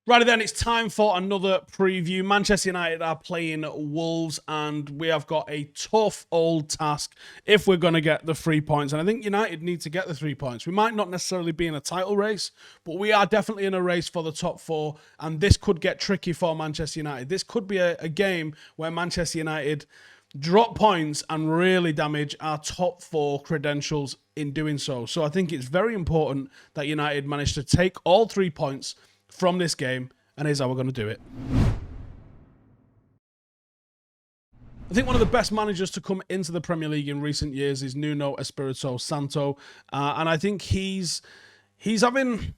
Righty then, it's time for another preview. Manchester United are playing Wolves, and we have got a tough old task if we're going to get the 3 points. And I think United need to get the 3 points. We might not necessarily be in a title race, but we are definitely in a race for the top four, and this could get tricky for Manchester United. This could be a game where Manchester United drop points and really damage our top four credentials in doing so. So I think it's very important that United manage to take all 3 points from this game, and here's how we're going to do it. I think one of the best managers to come into the Premier League in recent years is Nuno Espirito Santo, and I think he's having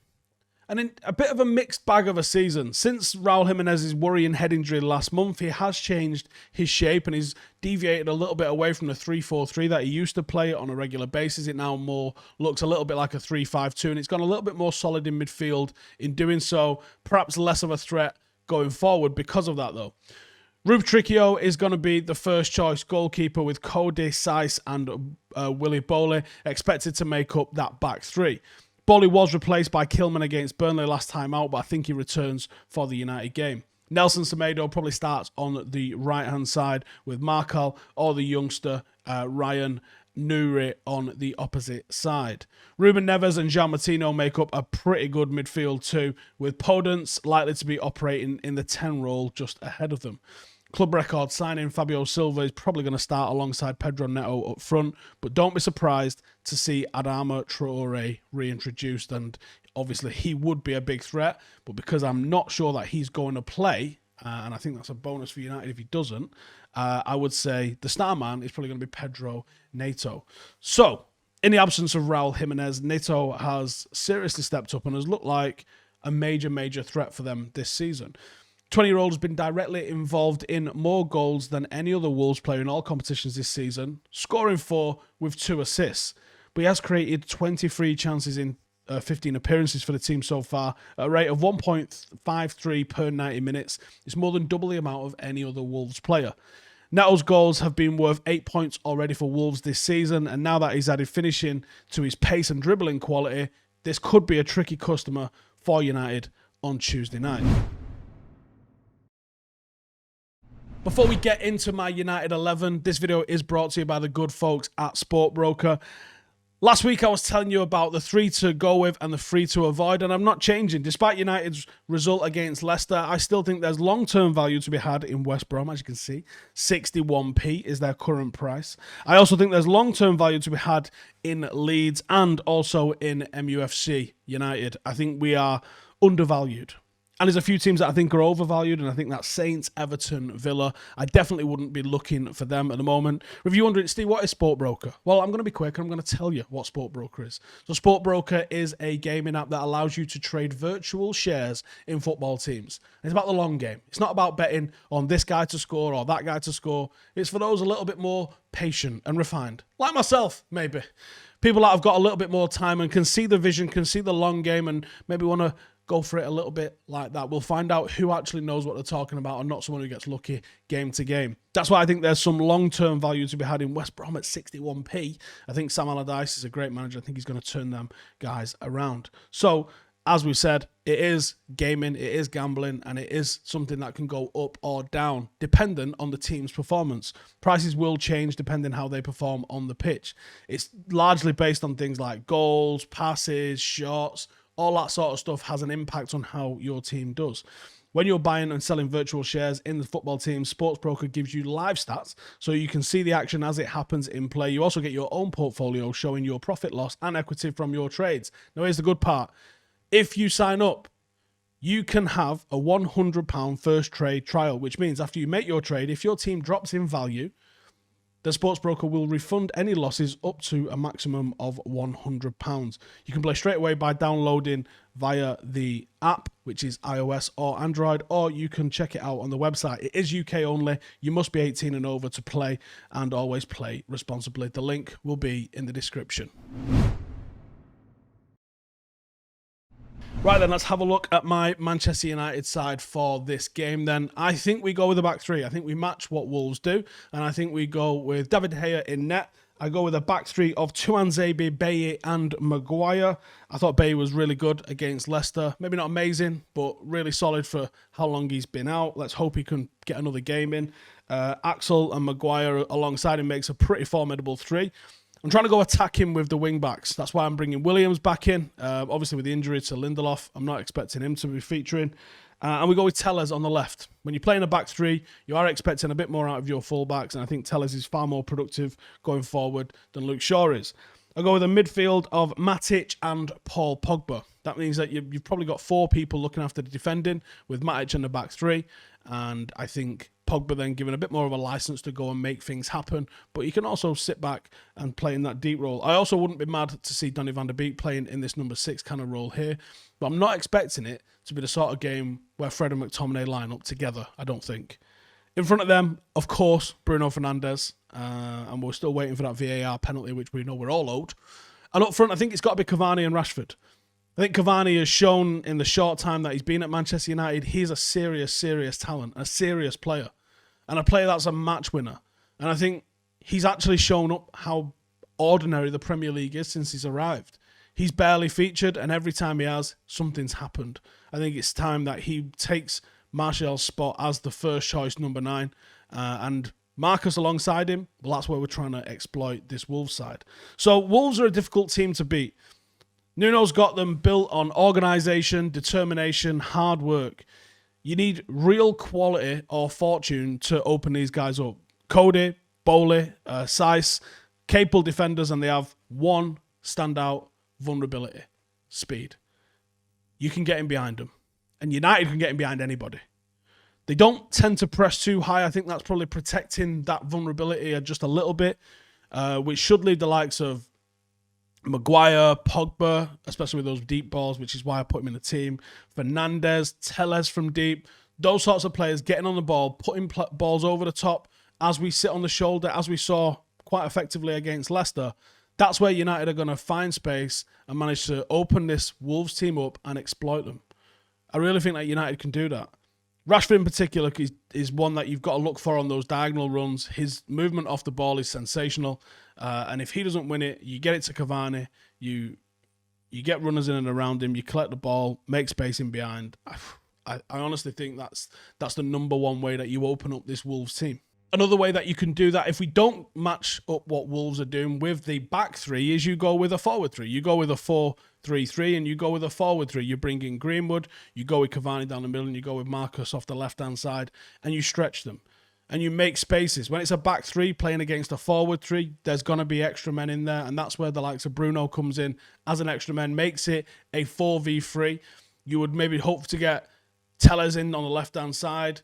a bit of a mixed bag of a season. Since Raul Jimenez's worrying head injury last month, he has changed his shape and he's deviated a little bit away from the 3-4-3 that he used to play on a regular basis. It now more looks a little bit like a 3-5-2, and it's gone a little bit more solid in midfield in doing so. Perhaps less of a threat going forward because of that, though. Rube Tricchio is going to be the first choice goalkeeper, with Cody, Saiss and Willy Boley expected to make up that back three. Boley was replaced by Kilman against Burnley last time out, but I think he returns for the United game. Nelson Semedo probably starts on the right-hand side with Markal or the youngster Ryan Nouri on the opposite side. Ruben Neves and Jean Martino make up a pretty good midfield too, with Podence likely to be operating in the 10 role just ahead of them. Club record signing Fabio Silva is probably going to start alongside Pedro Neto up front, but don't be surprised to see Adama Traore reintroduced, and obviously he would be a big threat, but because I'm not sure that he's going to play, and I think that's a bonus for United if he doesn't, I would say the star man is probably going to be Pedro Neto. So, in the absence of Raul Jimenez, Neto has seriously stepped up and has looked like a major threat for them this season. 20-year-old has been directly involved in more goals than any other Wolves player in all competitions this season, scoring 4 with 2 assists. But he has created 23 chances in 15 appearances for the team so far, at a rate of 1.53 per 90 minutes. It's more than double the amount of any other Wolves player. Neto's goals have been worth 8 points already for Wolves this season, and now that he's added finishing to his pace and dribbling quality, this could be a tricky customer for United on Tuesday night. Before we get into my United 11, this video is brought to you by the good folks at SportsBroker. Last week I was telling you about the 3 to go with and the 3 to avoid, and I'm not changing. Despite United's result against Leicester, I still think there's long-term value to be had in West Brom. As you can see, 61p is their current price. I also think there's long-term value to be had in Leeds and also in MUFC United. I think we are undervalued. And there's a few teams that I think are overvalued, and I think that's Saints, Everton, Villa. I definitely wouldn't be looking for them at the moment. Review wondering, Steve, what is SportsBroker? Well, I'm going to be quick, and I'm going to tell you what SportsBroker is. So SportsBroker is a gaming app that allows you to trade virtual shares in football teams. It's about the long game. It's not about betting on this guy to score or that guy to score. It's for those a little bit more patient and refined, like myself, maybe. People that have got a little bit more time and can see the vision, can see the long game, and maybe want to go for it a little bit like that. We'll find out who actually knows what they're talking about and not someone who gets lucky game to game. That's why I think there's some long-term value to be had in West Brom at 61p. I think Sam Allardyce is a great manager. I think he's going to turn them guys around. So, as we said, it is gaming, it is gambling, and it is something that can go up or down, dependent on the team's performance. Prices will change depending how they perform on the pitch. It's largely based on things like goals, passes, shots. All that sort of stuff has an impact on how your team does. When you're buying and selling virtual shares in the football team, SportsBroker gives you live stats so you can see the action as it happens in play. You also get your own portfolio showing your profit, loss, and equity from your trades. Now, here's the good part. If you sign up, you can have a £100 first trade trial, which means after you make your trade, if your team drops in value, the SportsBroker will refund any losses up to a maximum of £100. You can play straight away by downloading via the app, which is iOS or Android, or you can check it out on the website. It is UK only. You must be 18 and over to play, and always play responsibly. The link will be in the description. Right then, let's have a look at my Manchester United side for this game then. I think we go with the back three. I think we match what Wolves do, and I think we go with David De Gea in net. I go with a back three of Tuanzebe, Bailly, and Maguire. I thought Bailly was really good against Leicester. Maybe not amazing, but really solid for how long he's been out. Let's hope he can get another game in. Axel and Maguire alongside him makes a pretty formidable three. I'm trying to go attack him with the wing-backs. That's why I'm bringing Williams back in. Obviously, with the injury to Lindelof, I'm not expecting him to be featuring. And we go with Telles on the left. When you're playing a back three, you are expecting a bit more out of your fullbacks, and I think Telles is far more productive going forward than Luke Shaw is. I go with a midfield of Matic and Paul Pogba. That means that you've probably got 4 people looking after the defending with Matic in the back three, and I think Pogba then given a bit more of a license to go and make things happen, but you can also sit back and play in that deep role. I also wouldn't be mad to see Donny van de Beek playing in this number 6 kind of role here, but I'm not expecting it to be the sort of game where Fred and McTominay line up together, I don't think. In front of them, of course, Bruno Fernandes, and we're still waiting for that VAR penalty, which we know we're all owed. And up front, I think it's got to be Cavani and Rashford. I think Cavani has shown in the short time that he's been at Manchester United, he's a serious, serious talent, a serious player, and a player that's a match winner. And I think he's actually shown up how ordinary the Premier League is since he's arrived. He's barely featured, and every time he has, something's happened. I think it's time that he takes Martial's spot as the first choice number 9, and Marcus alongside him, well, that's where we're trying to exploit this Wolves side. So Wolves are a difficult team to beat. Nuno's got them built on organisation, determination, hard work. You need real quality or fortune to open these guys up. Cody, Bowley, Saiss, capable defenders, and they have one standout vulnerability: speed. You can get in behind them, and United can get in behind anybody. They don't tend to press too high. I think that's probably protecting that vulnerability just a little bit, which should leave the likes of Maguire, Pogba, especially with those deep balls, which is why I put him in the team. Fernandes, Telles from deep. Those sorts of players getting on the ball, putting balls over the top as we sit on the shoulder, as we saw quite effectively against Leicester. That's where United are going to find space and manage to open this Wolves team up and exploit them. I really think that United can do that. Rashford in particular is one that you've got to look for on those diagonal runs. His movement off the ball is sensational. And if he doesn't win it, you get it to Cavani. You get runners in and around him. You collect the ball, make space in behind. I honestly think that's the number one way that you open up this Wolves team. Another way that you can do that, if we don't match up what Wolves are doing with the back three, is you go with a forward three. You go with a 4-3-3 and you go with a forward three. You bring in Greenwood, you go with Cavani down the middle, and you go with Marcus off the left-hand side, and you stretch them. And you make spaces. When it's a back three playing against a forward three, there's going to be extra men in there, and that's where the likes of Bruno comes in as an extra man, makes it a 4v3. You would maybe hope to get Telles in on the left-hand side,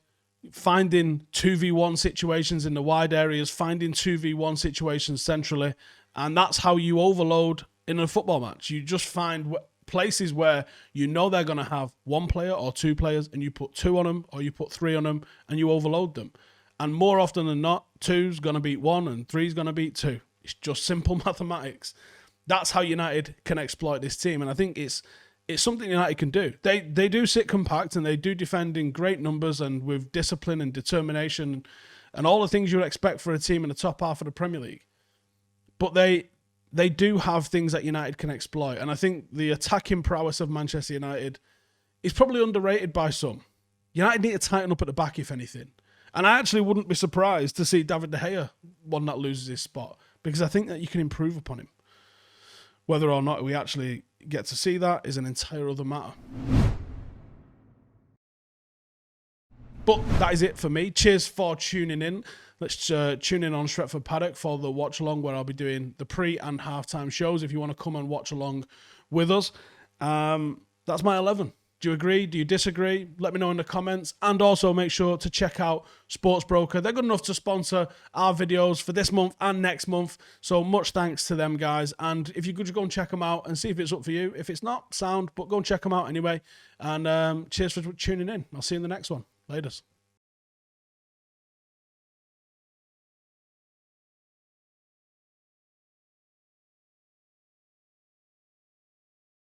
finding 2v1 situations in the wide areas, finding 2v1 situations centrally, and that's how you overload in a football match. You just find places where you know they're going to have one player or 2 players, and you put 2 on them or you put 3 on them, and you overload them. And more often than not, 2's going to beat 1 and 3's going to beat 2. It's just simple mathematics. That's how United can exploit this team, and I think it's something United can do. They do sit compact and they do defend in great numbers and with discipline and determination and all the things you would expect for a team in the top half of the Premier League. But they do have things that United can exploit. And I think the attacking prowess of Manchester United is probably underrated by some. United need to tighten up at the back, if anything. And I actually wouldn't be surprised to see David De Gea one that loses his spot, because I think that you can improve upon him. Whether or not we actually get to see that is an entire other matter. But that is it for me. Cheers for tuning in. Let's tune in on Stretford Paddock for the watch along, where I'll be doing the pre and halftime shows if you want to come and watch along with us. That's my 11. Do you agree? Do you disagree? Let me know in the comments. And also make sure to check out SportsBroker. They're good enough to sponsor our videos for this month and next month. So much thanks to them, guys. And if you could just go and check them out and see if it's up for you. If it's not, sound, but go and check them out anyway. And cheers for tuning in. I'll see you in the next one. Laters.